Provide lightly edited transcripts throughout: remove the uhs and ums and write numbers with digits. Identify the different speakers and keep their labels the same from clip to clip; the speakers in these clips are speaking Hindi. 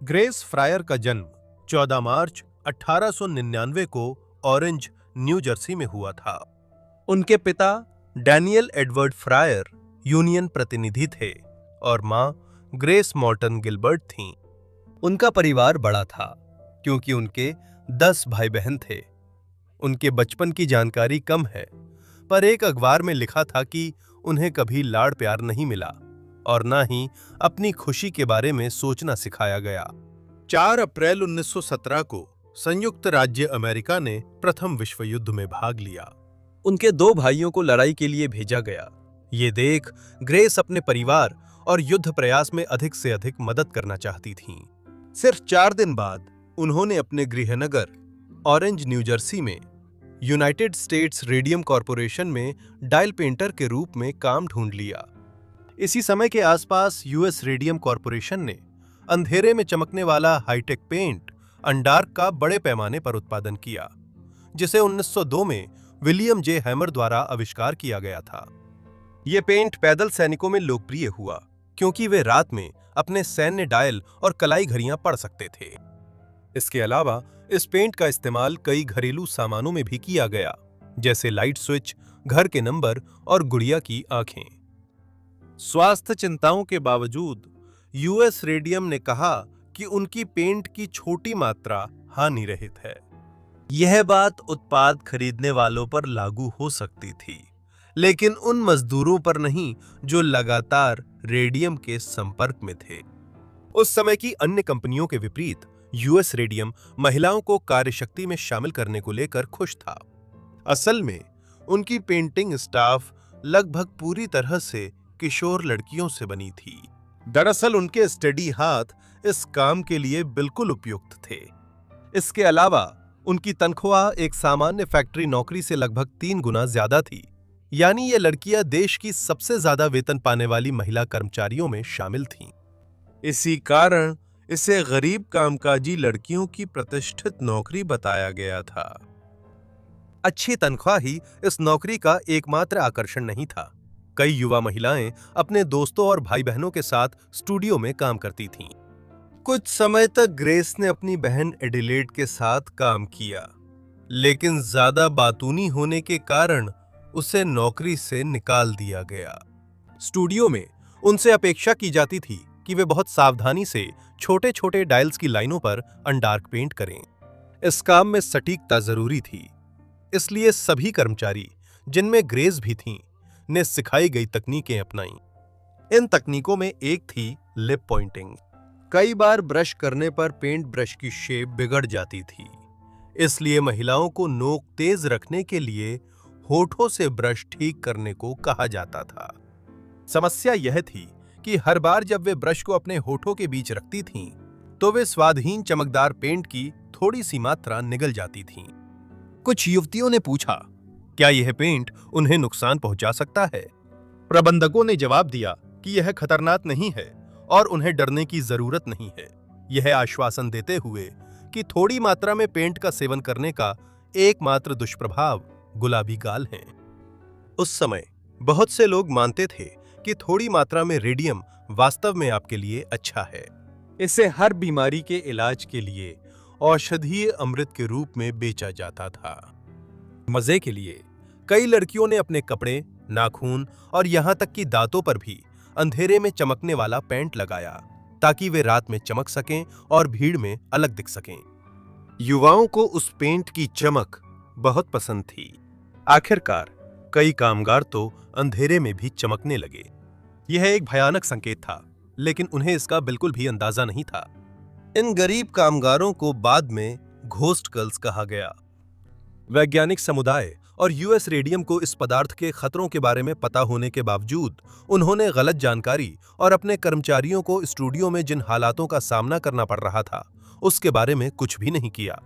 Speaker 1: ग्रेस फ्रायर का जन्म 14 मार्च 1899 को ऑरेंज, न्यू जर्सी में हुआ था। उनके पिता डैनियल एडवर्ड फ्रायर यूनियन प्रतिनिधि थे और मां ग्रेस मॉर्टन गिलबर्ट थीं। उनका परिवार बड़ा था क्योंकि उनके 10 भाई बहन थे। उनके बचपन की जानकारी कम है, पर एक अखबार में लिखा था कि उन्हें कभी लाड़ प्यार नहीं मिला और ना ही अपनी खुशी के बारे में सोचना सिखाया गया। 4 अप्रैल 1917 को संयुक्त राज्य अमेरिका ने प्रथम विश्व युद्ध में भाग लिया। उनके 2 भाइयों को लड़ाई के लिए भेजा गया। ये देख ग्रेस अपने परिवार और युद्ध प्रयास में अधिक से अधिक मदद करना चाहती थीं। सिर्फ 4 दिन बाद उन्होंने अपने गृहनगर ऑरेंज, न्यू जर्सी में यूनाइटेड स्टेट्स रेडियम कॉरपोरेशन में डायल पेंटर के रूप में काम ढूंढ लिया। इसी समय के आसपास यूएस रेडियम कॉरपोरेशन ने अंधेरे में चमकने वाला हाईटेक पेंट अंडार्क का बड़े पैमाने पर उत्पादन किया, जिसे 1902 में विलियम जे हैमर द्वारा आविष्कार किया गया था। यह पेंट पैदल सैनिकों में लोकप्रिय हुआ क्योंकि वे रात में अपने सैन्य डायल और कलाई घड़ियां पढ़ सकते थे। इसके अलावा इस पेंट का इस्तेमाल कई घरेलू सामानों में भी किया गया, जैसे लाइट स्विच, घर के नंबर और गुड़िया की आंखें। स्वास्थ्य चिंताओं के बावजूद यूएस रेडियम ने कहा कि उनकी पेंट की छोटी मात्रा हानि रहित है। यह बात उत्पाद खरीदने वालों पर लागू हो सकती थी, लेकिन उन मजदूरों पर नहीं जो लगातार रेडियम के संपर्क में थे। उस समय की अन्य कंपनियों के विपरीत यूएस रेडियम महिलाओं को कार्यशक्ति में शामिल करने को लेकर खुश था। असल में उनकी पेंटिंग स्टाफ लगभग पूरी तरह से किशोर लड़कियों से बनी थी। दरअसल उनके स्टडी हाथ इस काम के लिए बिल्कुल उपयुक्त थे। इसके अलावा उनकी तनख्वाह एक सामान्य फैक्ट्री नौकरी से लगभग 3 गुना ज्यादा थी, यानी ये लड़कियां देश की सबसे ज्यादा वेतन पाने वाली महिला कर्मचारियों में शामिल थीं। इसी कारण इसे गरीब कामकाजी लड़कियों की प्रतिष्ठित नौकरी बताया गया था। अच्छी तनख्वाह ही इस नौकरी का एकमात्र आकर्षण नहीं था। कई युवा महिलाएं अपने दोस्तों और भाई बहनों के साथ स्टूडियो में काम करती थीं। कुछ समय तक ग्रेस ने अपनी बहन एडिलेड के साथ काम किया, लेकिन ज्यादा बातूनी होने के कारण उसे नौकरी से निकाल दिया गया। स्टूडियो में उनसे अपेक्षा की जाती थी कि वे बहुत सावधानी से छोटे छोटे डायल्स की लाइनों पर अंडार्क पेंट करें। इस काम में सटीकता जरूरी थी, इसलिए सभी कर्मचारी, जिनमें ग्रेस भी थीं, ने सिखाई गई तकनीकें अपनाईं। इन तकनीकों में एक थी लिप पॉइंटिंग। कई बार ब्रश करने पर पेंट ब्रश की शेप बिगड़ जाती थी, इसलिए महिलाओं को नोक तेज रखने के लिए होठों से ब्रश ठीक करने को कहा जाता था। समस्या यह थी कि हर बार जब वे ब्रश को अपने होठों के बीच रखती थीं, तो वे स्वादहीन चमकदार पेंट की थोड़ी सी मात्रा निगल जाती थीं। कुछ युवतियों ने पूछा, क्या यह पेंट उन्हें नुकसान पहुंचा सकता है? प्रबंधकों ने जवाब दिया कि यह खतरनाक नहीं है और उन्हें डरने की जरूरत नहीं है, यह आश्वासन देते हुए कि थोड़ी मात्रा में पेंट का सेवन करने का एकमात्र दुष्प्रभाव गुलाबी गाल हैं। उस समय बहुत से लोग मानते थे कि थोड़ी मात्रा में रेडियम वास्तव में आपके लिए अच्छा है। इसे हर बीमारी के इलाज के लिए औषधीय अमृत के रूप में बेचा जाता था। मजे के लिए कई लड़कियों ने अपने कपड़े, नाखून और यहां तक कि दांतों पर भी अंधेरे में चमकने वाला पेंट लगाया, ताकि वे रात में चमक सकें और भीड़ में अलग दिख सकें। युवाओं को उस पेंट की चमक बहुत पसंद थी। आखिरकार कई कामगार तो अंधेरे में भी चमकने लगे। यह एक भयानक संकेत था, लेकिन उन्हें इसका बिल्कुल भी अंदाजा नहीं था। इन गरीब कामगारों को बाद में घोस्ट गर्ल्स कहा गया। वैज्ञानिक समुदाय और यूएस रेडियम को इस पदार्थ के खतरों के बारे में पता होने के बावजूद उन्होंने गलत जानकारी और अपने कर्मचारियों को स्टूडियो में जिन हालातों का सामना करना पड़ रहा था, उसके बारे में कुछ भी नहीं किया।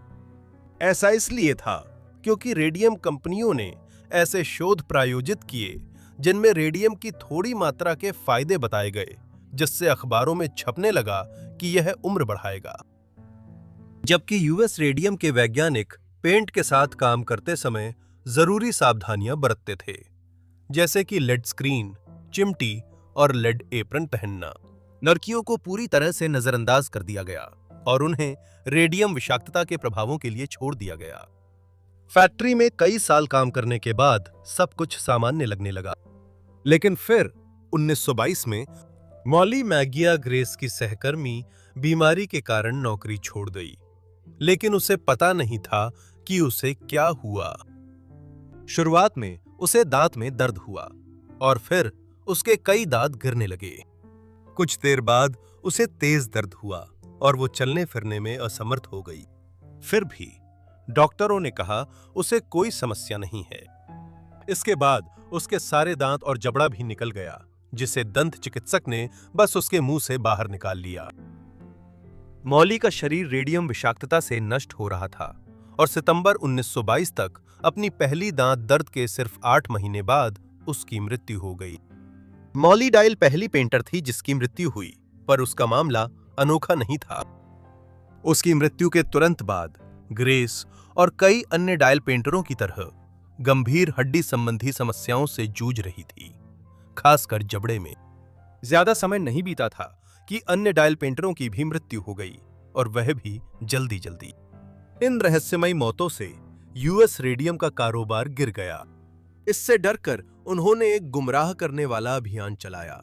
Speaker 1: ऐसा इसलिए था क्योंकि रेडियम कंपनियों ने ऐसे शोध प्रायोजित किए जिनमें रेडियम की थोड़ी मात्रा के फायदे बताए गए, जिससे अखबारों में छपने लगा कि यह उम्र बढ़ाएगा। जबकि यूएस रेडियम के वैज्ञानिक पेंट के साथ काम करते समय जरूरी सावधानियां बरतते थे, जैसे कि लेड स्क्रीन, चिमटी और लेड एप्रन पहनना। लड़कियों को पूरी तरह से नजरअंदाज कर दिया गया। और उन्हें रेडियम विषाक्तता के प्रभावों के लिए छोड़ दिया गया। फैक्ट्री में कई साल काम करने के बाद सब कुछ सामान्य लगने लगा, लेकिन फिर 1922 में मॉली मैगिया ग्रेस की सहकर्मी बीमारी के कारण नौकरी छोड़ गई, लेकिन उसे पता नहीं था कि उसे क्या हुआ। शुरुआत में उसे दांत में दर्द हुआ और फिर उसके कई दांत गिरने लगे। कुछ देर बाद उसे तेज दर्द हुआ और वो चलने फिरने में असमर्थ हो गई। फिर भी डॉक्टरों ने कहा उसे कोई समस्या नहीं है। इसके बाद उसके सारे दांत और जबड़ा भी निकल गया, जिसे दंत चिकित्सक ने बस उसके मुंह से बाहर निकाल लिया। मॉली का शरीर रेडियम विषाक्तता से नष्ट हो रहा था और सितंबर 1922 तक अपनी पहली दांत दर्द के सिर्फ 8 महीने बाद उसकी मृत्यु हो गई। मॉली डायल पहली पेंटर थी जिसकी मृत्यु हुई, पर उसका मामला अनोखा नहीं था। उसकी मृत्यु के तुरंत बाद ग्रेस और कई अन्य डायल पेंटरों की तरह गंभीर हड्डी संबंधी समस्याओं से जूझ रही थी, खासकर जबड़े में। ज्यादा समय नहीं बीता था कि अन्य डायल पेंटरों की भी मृत्यु हो गई, और वह भी जल्दी जल्दी। इन रहस्यमयी मौतों से यूएस रेडियम का कारोबार गिर गया। इससे डरकर उन्होंने एक गुमराह करने वाला अभियान चलाया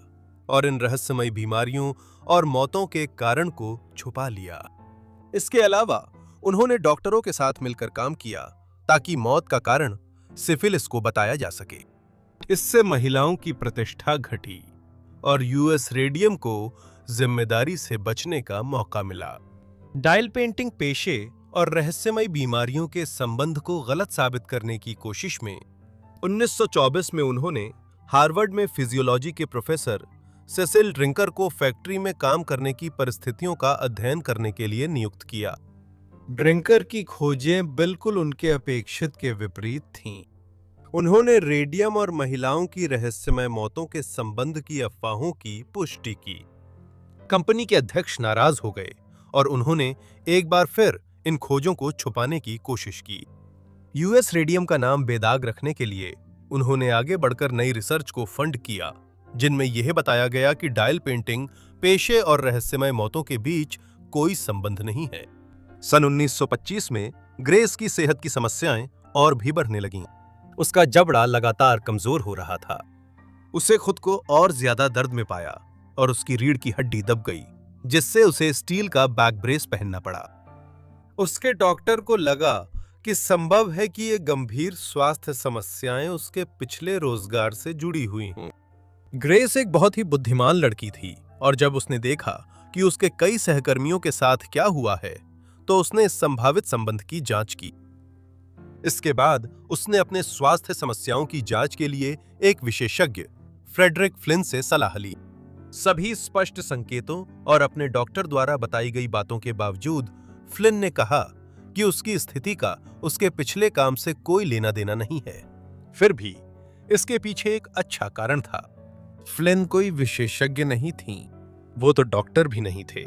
Speaker 1: और इन रहस्यमयी बीमारियों और मौतों के कारण को छुपा लिया। इसके अलावा उन्होंने डॉक्टरों के साथ मिलकर काम किया ताकि मौत का कारण सिफिलिस को बताया जा सके। इससे महिलाओं की प्रतिष्ठा घटी और यूएस रेडियम को जिम्मेदारी से बचने का मौका मिला। डायल पेंटिंग पेशे और रहस्यमयी बीमारियों के संबंध को गलत साबित करने की कोशिश में 1924 में उन्होंने हार्वर्ड में फिजियोलॉजी के प्रोफेसर सेसिल ड्रिंकर को फैक्ट्री में काम करने की परिस्थितियों का अध्ययन करने के लिए नियुक्त किया। ड्रिंकर की खोजें बिल्कुल उनके अपेक्षित के विपरीत थीं। उन्होंने रेडियम और महिलाओं की रहस्यमय मौतों के संबंध की अफवाहों की पुष्टि की। कंपनी के अध्यक्ष नाराज हो गए और उन्होंने एक बार फिर इन खोजों को छुपाने की कोशिश की। यूएस रेडियम का नाम बेदाग रखने के लिए उन्होंने आगे बढ़कर नई रिसर्च को फंड किया, जिनमें यह बताया गया कि डायल पेंटिंग पेशे और रहस्यमय मौतों के बीच कोई संबंध नहीं है। सन 1925 में ग्रेस की सेहत की समस्याएं और भी बढ़ने लगीं। उसका जबड़ा लगातार कमजोर हो रहा था। उसे खुद को और ज्यादा दर्द में पाया और उसकी रीढ़ की हड्डी दब गई, जिससे उसे स्टील का बैक ब्रेस पहनना पड़ा। उसके डॉक्टर को लगा कि संभव है कि ये गंभीर स्वास्थ्य समस्याएं उसके पिछले रोजगार से जुड़ी हुई हों। ग्रेस एक बहुत ही बुद्धिमान लड़की थी और जब उसने देखा कि उसके कई सहकर्मियों के साथ क्या हुआ है, तो उसने इस संभावित संबंध की जांच की। इसके बाद उसने अपने स्वास्थ्य समस्याओं की जांच के लिए एक विशेषज्ञ फ्रेडरिक फ्लिन से सलाह ली। सभी स्पष्ट संकेतों और अपने डॉक्टर द्वारा बताई गई बातों के बावजूद फ्लिन ने कहा कि उसकी स्थिति का उसके पिछले काम से कोई लेना देना नहीं है। फिर भी इसके पीछे एक अच्छा कारण था। फ्लिन कोई विशेषज्ञ नहीं थी, वो तो डॉक्टर भी नहीं थे।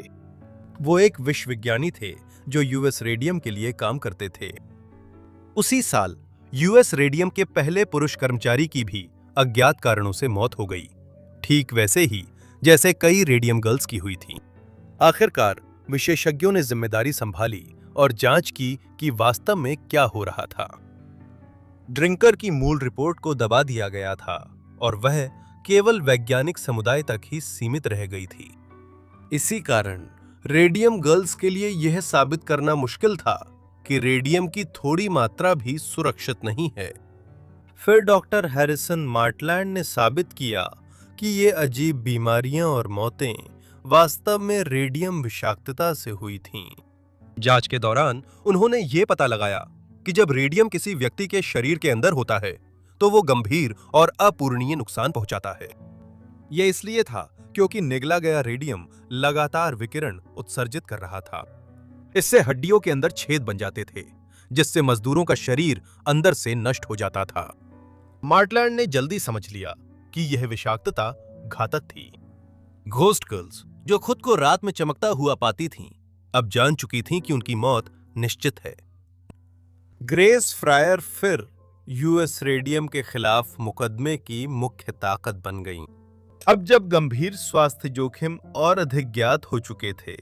Speaker 1: वो एक विश्वविज्ञानी थे जो यूएस रेडियम के लिए काम करते थे। उसी साल यूएस रेडियम के पहले पुरुष कर्मचारी की भी अज्ञात कारणों से मौत हो गई, ठीक वैसे ही जैसे कई रेडियम गर्ल्स की हुई थी। आखिरकार विशेषज्ञों ने जिम्मेदारी संभाली और जांच की कि वास्तव में क्या हो रहा था। ड्रिंकर की मूल रिपोर्ट को दबा दिया गया था और वह केवल वैज्ञानिक समुदाय तक ही सीमित रह गई थी। इसी कारण रेडियम गर्ल्स के लिए यह साबित करना मुश्किल था कि रेडियम की थोड़ी मात्रा भी सुरक्षित नहीं है। फिर डॉक्टर हैरिसन मार्टलैंड ने साबित किया कि ये अजीब बीमारियां और मौतें वास्तव में रेडियम विषाक्तता से हुई थीं। जांच के दौरान उन्होंने ये पता लगाया कि जब रेडियम किसी व्यक्ति के शरीर के अंदर होता है तो वो गंभीर और अपूरणीय नुकसान पहुंचाता है। यह इसलिए था क्योंकि निगला गया रेडियम लगातार विकिरण उत्सर्जित कर रहा था। इससे हड्डियों के अंदर छेद बन जाते थे, जिससे मजदूरों का शरीर अंदर से नष्ट हो जाता था। मार्टलैंड ने जल्दी समझ लिया कि यह विषाक्तता घातक थी। घोस्ट गर्ल्स, जो खुद को रात में चमकता हुआ पाती थीं, अब जान चुकी थीं कि उनकी मौत निश्चित है। ग्रेस फ्रायर फिर यूएस रेडियम के खिलाफ मुकदमे की मुख्य ताकत बन गईं। अब जब गंभीर स्वास्थ्य जोखिम और अधिक ज्ञात हो चुके थे,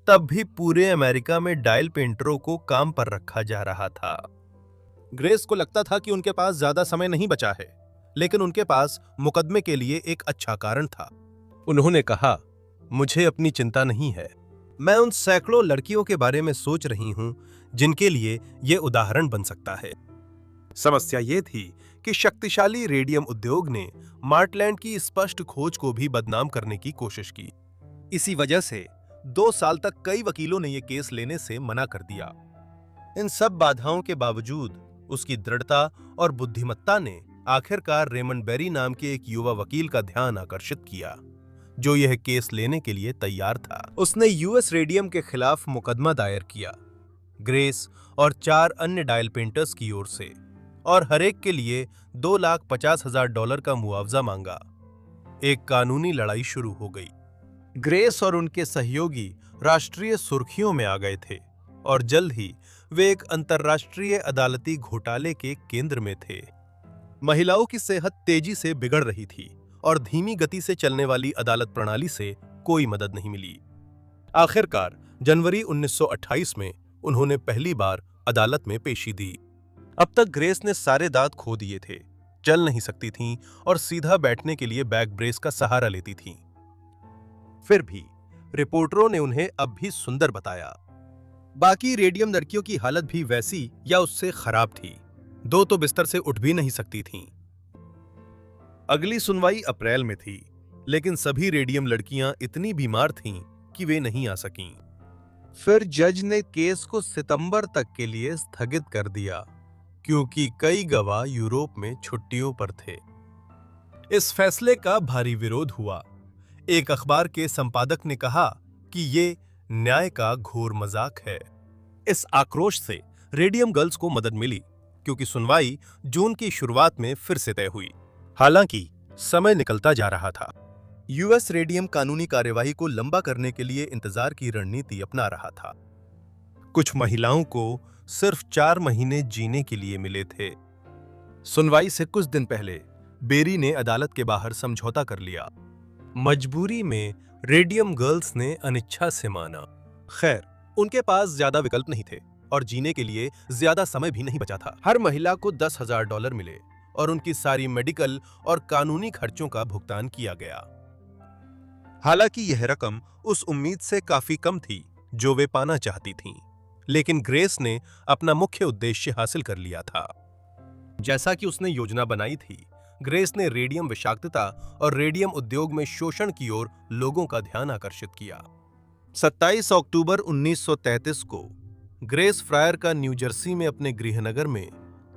Speaker 1: तब भी पूरे अमेरिका में डायल पेंटरों को काम पर रखा जा रहा था। ग्रेस को लगता था कि उनके पास ज्यादा समय नहीं बचा है, लेकिन उनके पास मुकदमे के लिए एक अच्छा कारण था। उन्होंने कहा, मुझे अपनी चिंता नहीं है। मैं उन सैकड़ों लड़कियों के बारे में सोच रही हूं जिनके लिए यह उदाहरण बन सकता है। समस्या यह थी कि शक्तिशाली रेडियम उद्योग ने मार्टलैंड की स्पष्ट खोज को भी बदनाम करने की कोशिश की। इसी वजह से 2 साल तक कई वकीलों ने यह केस लेने से मना कर दिया। इन सब बाधाओं के बावजूद उसकी दृढ़ता और बुद्धिमत्ता ने आखिरकार रेमंड बेरी नाम के एक युवा वकील का ध्यान आकर्षित किया, जो यह केस लेने के लिए तैयार था। उसने यूएस रेडियम के खिलाफ मुकदमा दायर किया, ग्रेस और 4 अन्य डायल पेंटर्स की ओर से, और हर एक के लिए $2,50,000 का मुआवजा मांगा। एक कानूनी लड़ाई शुरू हो गई। ग्रेस और उनके सहयोगी राष्ट्रीय सुर्खियों में आ गए थे और जल्द ही वे एक अंतर्राष्ट्रीय अदालती घोटाले के केंद्र में थे। महिलाओं की सेहत तेजी से बिगड़ रही थी और धीमी गति से चलने वाली अदालत प्रणाली से कोई मदद नहीं मिली। आखिरकार जनवरी 1928 में उन्होंने पहली बार अदालत में पेशी दी। अब तक ग्रेस ने सारे दांत खो दिए थे, चल नहीं सकती थीं और सीधा बैठने के लिए बैक ब्रेस का सहारा लेती थीं। फिर भी रिपोर्टरों ने उन्हें अब भी सुंदर बताया। बाकी रेडियम लड़कियों की हालत भी वैसी या उससे खराब थी। 2 तो बिस्तर से उठ भी नहीं सकती थीं। अगली सुनवाई अप्रैल में थी, लेकिन सभी रेडियम लड़कियां इतनी बीमार थीं कि वे नहीं आ सकीं। फिर जज ने केस को सितंबर तक के लिए स्थगित कर दिया, क्योंकि कई गवाह यूरोप में छुट्टियों पर थे। इस फैसले का भारी विरोध हुआ। एक अखबार के संपादक ने कहा कि ये न्याय का घोर मजाक है। इस आक्रोश से रेडियम गर्ल्स को मदद मिली, क्योंकि सुनवाई जून की शुरुआत में फिर से तय हुई। हालांकि समय निकलता जा रहा था। यूएस रेडियम कानूनी कार्यवाही को लंबा करने के लिए इंतजार की रणनीति अपना रहा था। कुछ महिलाओं को सिर्फ 4 महीने जीने के लिए मिले थे। सुनवाई से कुछ दिन पहले बेरी ने अदालत के बाहर समझौता कर लिया। मजबूरी में रेडियम गर्ल्स ने अनिच्छा से माना। खैर, उनके पास ज्यादा विकल्प नहीं थे और जीने के लिए ज्यादा समय भी नहीं बचा था। हर महिला को $10,000 मिले और उनकी सारी मेडिकल और कानूनी खर्चों का भुगतान किया गया। हालांकि यह रकम उस उम्मीद से काफी कम थी जो वे पाना चाहती थीं, लेकिन ग्रेस ने अपना मुख्य उद्देश्य हासिल कर लिया था। जैसा कि उसने योजना बनाई थी, ग्रेस ने रेडियम विषाक्तता और रेडियम उद्योग में शोषण की ओर लोगों का ध्यान आकर्षित किया। 27 अक्टूबर 1933 को ग्रेस फ्रायर का न्यू जर्सी में अपने गृहनगर में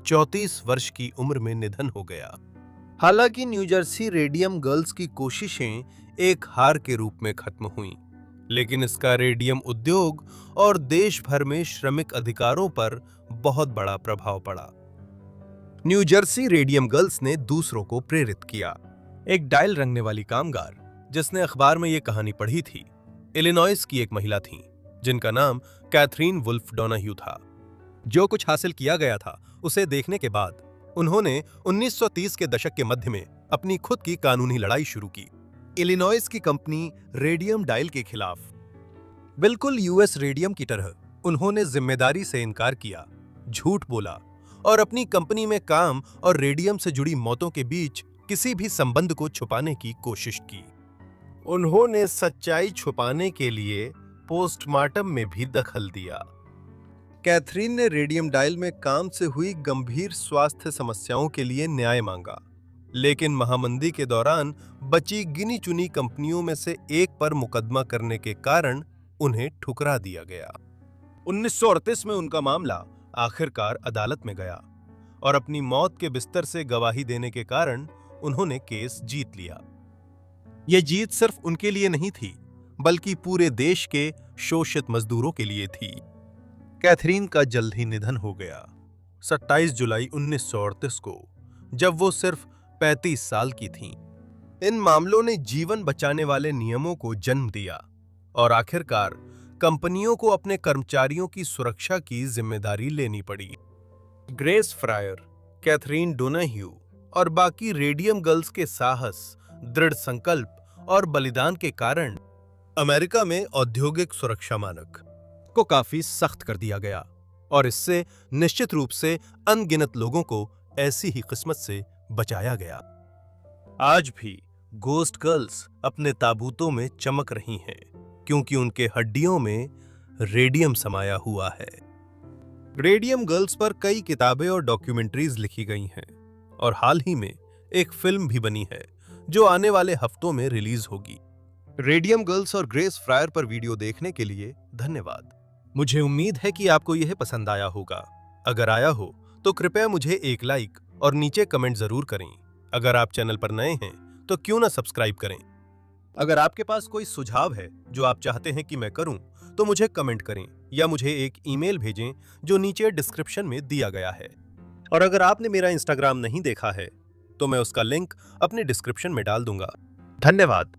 Speaker 1: 34 वर्ष की उम्र में निधन हो गया। हालांकि न्यू जर्सी रेडियम गर्ल्स की कोशिशें एक हार के रूप में खत्म हुईं, लेकिन इसका रेडियम उद्योग और देश भर में श्रमिक अधिकारों पर बहुत बड़ा प्रभाव पड़ा। न्यू जर्सी रेडियम गर्ल्स ने दूसरों को प्रेरित किया। एक डायल रंगने वाली कामगार जिसने अखबार में यह कहानी पढ़ी थी, इलिनॉइस की एक महिला थी जिनका नाम कैथरीन वुल्फ डोनाह्यू था। जो कुछ हासिल किया गया था उसे देखने के बाद उन्होंने 1930 के दशक के मध्य में अपनी खुद की कानूनी लड़ाई शुरू की, इलिनॉइस की कंपनी रेडियम डायल के खिलाफ। बिल्कुल यूएस रेडियम की तरह उन्होंने जिम्मेदारी से इनकार किया, झूठ बोला और अपनी कंपनी में काम और रेडियम से जुड़ी मौतों के बीच किसी भी संबंध को छुपाने की कोशिश की। उन्होंने सच्चाई छुपाने के लिए पोस्टमार्टम में भी दखल दिया। कैथरीन ने रेडियम डायल में काम से हुई गंभीर स्वास्थ्य समस्याओं के लिए न्याय मांगा, लेकिन महामंदी के दौरान बची गिनी चुनी कंपनियों में से एक पर मुकदमा करने के कारण उन्हें ठुकरा दिया गया। 1938 में उनका मामला आखिरकार अदालत में गया और अपनी मौत के बिस्तर से गवाही देने के कारण उन्होंने केस जीत लिया। यह जीत सिर्फ उनके लिए नहीं थी, बल्कि पूरे देश के शोषित मजदूरों के लिए थी। कैथरीन का जल्द ही निधन हो गया, 27 जुलाई 1938 को, जब वो सिर्फ 35 साल की थीं। इन मामलों ने जीवन बचाने वाले नियमों को जन्म दिया और आखिरकार कंपनियों को अपने कर्मचारियों की सुरक्षा की जिम्मेदारी लेनी पड़ी। ग्रेस फ्रायर, कैथरीन डोनाह्यू और बाकी रेडियम गर्ल्स के साहस, दृढ़ संकल्प और बलिदान के कारण अमेरिका में औद्योगिक सुरक्षा मानक को काफी सख्त कर दिया गया और इससे निश्चित रूप से अनगिनत लोगों को ऐसी ही किस्मत से बचाया गया। आज भी गोस्ट गर्ल्स अपने ताबूतों में चमक रही हैं क्योंकि उनके हड्डियों में रेडियम समाया हुआ है। रेडियम गर्ल्स पर कई किताबें और डॉक्यूमेंट्रीज लिखी गई हैं और हाल ही में एक फिल्म भी बनी है जो आने वाले हफ्तों में रिलीज होगी। रेडियम गर्ल्स और ग्रेस फ्रायर पर वीडियो देखने के लिए धन्यवाद। मुझे उम्मीद है कि आपको यह पसंद आया होगा। अगर आया हो तो कृपया मुझे एक लाइक और नीचे कमेंट जरूर करें। अगर आप चैनल पर नए हैं तो क्यों ना सब्सक्राइब करें। अगर आपके पास कोई सुझाव है जो आप चाहते हैं कि मैं करूं तो मुझे कमेंट करें या मुझे एक ईमेल भेजें जो नीचे डिस्क्रिप्शन में दिया गया है। और अगर आपने मेरा इंस्टाग्राम नहीं देखा है तो मैं उसका लिंक अपने डिस्क्रिप्शन में डाल दूंगा। धन्यवाद।